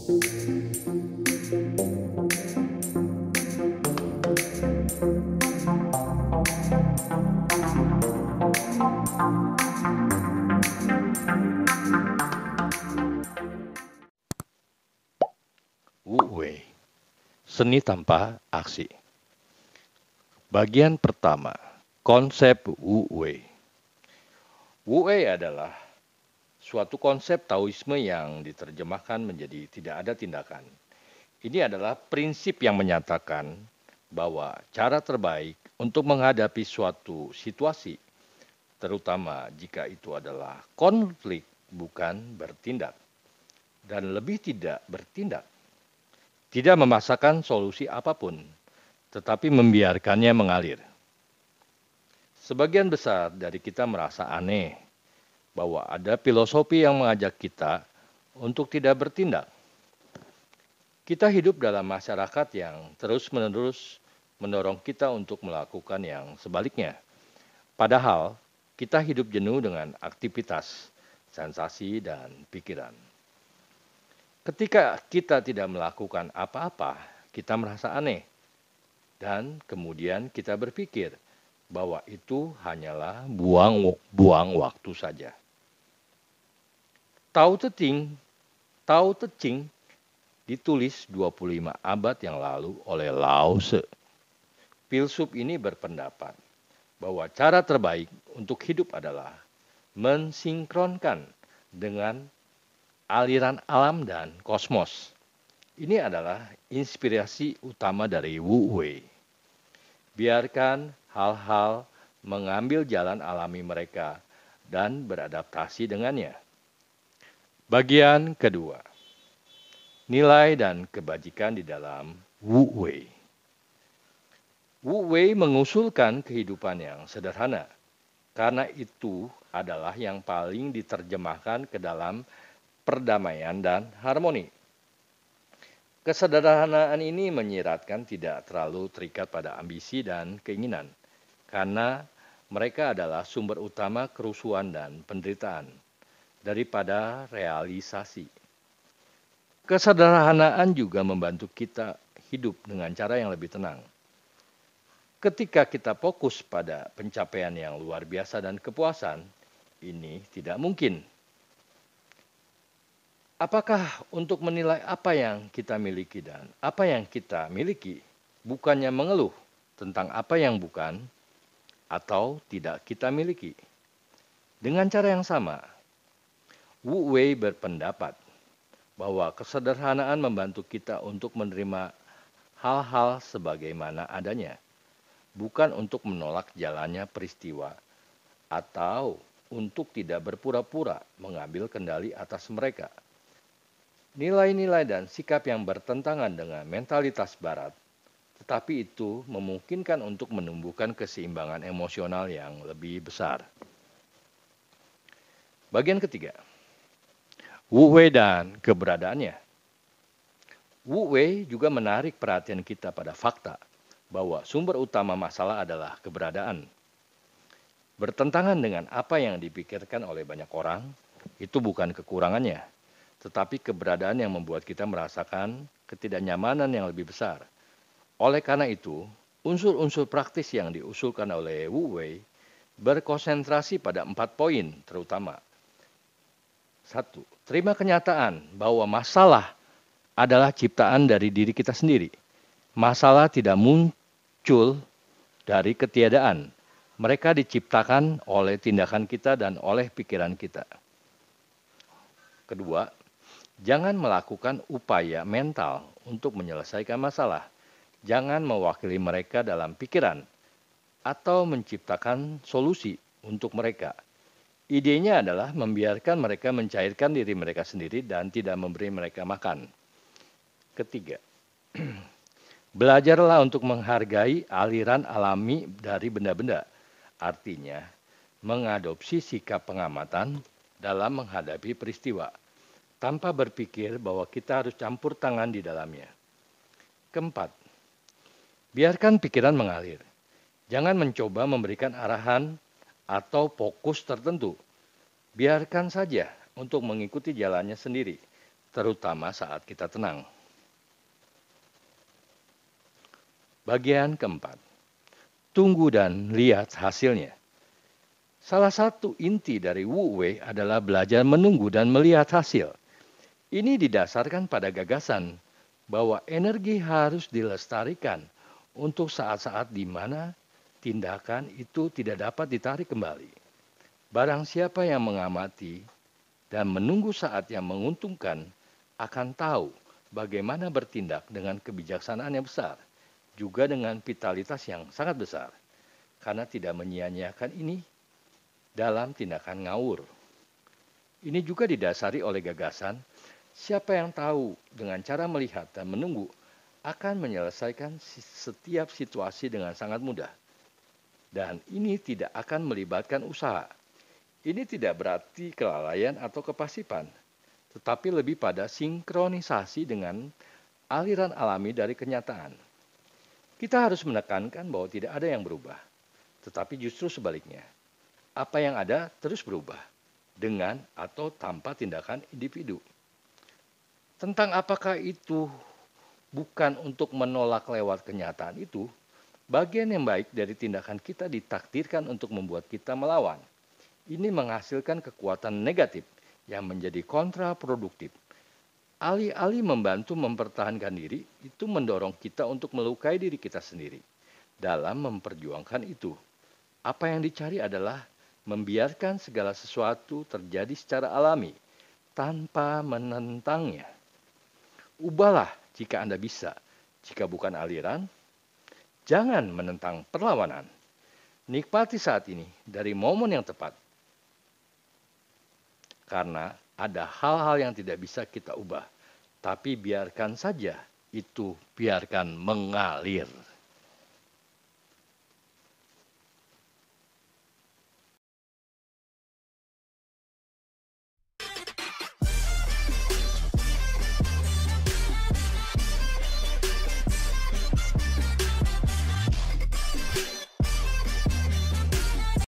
Wu Wei, seni tanpa aksi. Bagian pertama, konsep Wu Wei. Wu Wei adalah suatu konsep Taoisme yang diterjemahkan menjadi tidak ada tindakan. Ini adalah prinsip yang menyatakan bahwa cara terbaik untuk menghadapi suatu situasi, terutama jika itu adalah konflik, bukan bertindak, dan lebih tidak bertindak. Tidak memaksakan solusi apapun, tetapi membiarkannya mengalir. Sebagian besar dari kita merasa aneh bahwa ada filosofi yang mengajak kita untuk tidak bertindak. Kita hidup dalam masyarakat yang terus-menerus mendorong kita untuk melakukan yang sebaliknya. Padahal kita hidup jenuh dengan aktivitas, sensasi, dan pikiran. Ketika kita tidak melakukan apa-apa, kita merasa aneh. Dan kemudian kita berpikir bahwa itu hanyalah buang waktu saja. Tao Te Ching ditulis 25 abad yang lalu oleh Lao Tse. Filsuf ini berpendapat bahwa cara terbaik untuk hidup adalah mensinkronkan dengan aliran alam dan kosmos. Ini adalah inspirasi utama dari Wu Wei. Biarkan hal-hal mengambil jalan alami mereka dan beradaptasi dengannya. Bagian kedua, nilai dan kebajikan di dalam Wu Wei. Wu Wei mengusulkan kehidupan yang sederhana, karena itu adalah yang paling diterjemahkan ke dalam perdamaian dan harmoni. Kesederhanaan ini menyiratkan tidak terlalu terikat pada ambisi dan keinginan, karena mereka adalah sumber utama kerusuhan dan penderitaan daripada realisasi. Kesederhanaan juga membantu kita hidup dengan cara yang lebih tenang. Ketika kita fokus pada pencapaian yang luar biasa dan kepuasan, ini tidak mungkin. Apakah untuk menilai apa yang kita miliki dan apa yang kita miliki, bukannya mengeluh tentang apa yang bukan atau tidak kita miliki? Dengan cara yang sama, Wu Wei berpendapat bahwa kesederhanaan membantu kita untuk menerima hal-hal sebagaimana adanya, bukan untuk menolak jalannya peristiwa atau untuk tidak berpura-pura mengambil kendali atas mereka. Nilai-nilai dan sikap yang bertentangan dengan mentalitas Barat, tetapi itu memungkinkan untuk menumbuhkan keseimbangan emosional yang lebih besar. Bagian ketiga, Wu Wei dan keberadaannya. Wu Wei juga menarik perhatian kita pada fakta bahwa sumber utama masalah adalah keberadaan. Bertentangan dengan apa yang dipikirkan oleh banyak orang, itu bukan kekurangannya, tetapi keberadaan yang membuat kita merasakan ketidaknyamanan yang lebih besar. Oleh karena itu, unsur-unsur praktis yang diusulkan oleh Wu Wei berkonsentrasi pada 4 poin terutama. 1. Terima kenyataan bahwa masalah adalah ciptaan dari diri kita sendiri. Masalah tidak muncul dari ketiadaan. Mereka diciptakan oleh tindakan kita dan oleh pikiran kita. Kedua, jangan melakukan upaya mental untuk menyelesaikan masalah. Jangan mewakili mereka dalam pikiran atau menciptakan solusi untuk mereka. Idenya adalah membiarkan mereka mencairkan diri mereka sendiri dan tidak memberi mereka makan. Ketiga, belajarlah untuk menghargai aliran alami dari benda-benda. Artinya, mengadopsi sikap pengamatan dalam menghadapi peristiwa, tanpa berpikir bahwa kita harus campur tangan di dalamnya. Keempat, biarkan pikiran mengalir. Jangan mencoba memberikan arahan atau fokus tertentu. Biarkan saja untuk mengikuti jalannya sendiri, terutama saat kita tenang. Bagian keempat, tunggu dan lihat hasilnya. Salah satu inti dari Wu Wei adalah belajar menunggu dan melihat hasil. Ini didasarkan pada gagasan bahwa energi harus dilestarikan untuk saat-saat di mana tindakan itu tidak dapat ditarik kembali. Barang siapa yang mengamati dan menunggu saat yang menguntungkan akan tahu bagaimana bertindak dengan kebijaksanaan yang besar, juga dengan vitalitas yang sangat besar, karena tidak menyia-nyiakan ini dalam tindakan ngawur. Ini juga didasari oleh gagasan, siapa yang tahu dengan cara melihat dan menunggu akan menyelesaikan setiap situasi dengan sangat mudah. Dan ini tidak akan melibatkan usaha. Ini tidak berarti kelalaian atau kepasipan, tetapi lebih pada sinkronisasi dengan aliran alami dari kenyataan. Kita harus menekankan bahwa tidak ada yang berubah, tetapi justru sebaliknya. Apa yang ada terus berubah, dengan atau tanpa tindakan individu. Tentang apakah itu bukan untuk menolak lewat kenyataan itu, bagian yang baik dari tindakan kita ditakdirkan untuk membuat kita melawan. Ini menghasilkan kekuatan negatif yang menjadi kontraproduktif. Alih-alih membantu mempertahankan diri, itu mendorong kita untuk melukai diri kita sendiri. Dalam memperjuangkan itu, apa yang dicari adalah membiarkan segala sesuatu terjadi secara alami, tanpa menentangnya. Ubahlah jika Anda bisa. Jika bukan aliran, jangan menentang perlawanan. Nikmati saat ini dari momen yang tepat. Karena ada hal-hal yang tidak bisa kita ubah. Tapi biarkan saja itu, biarkan mengalir.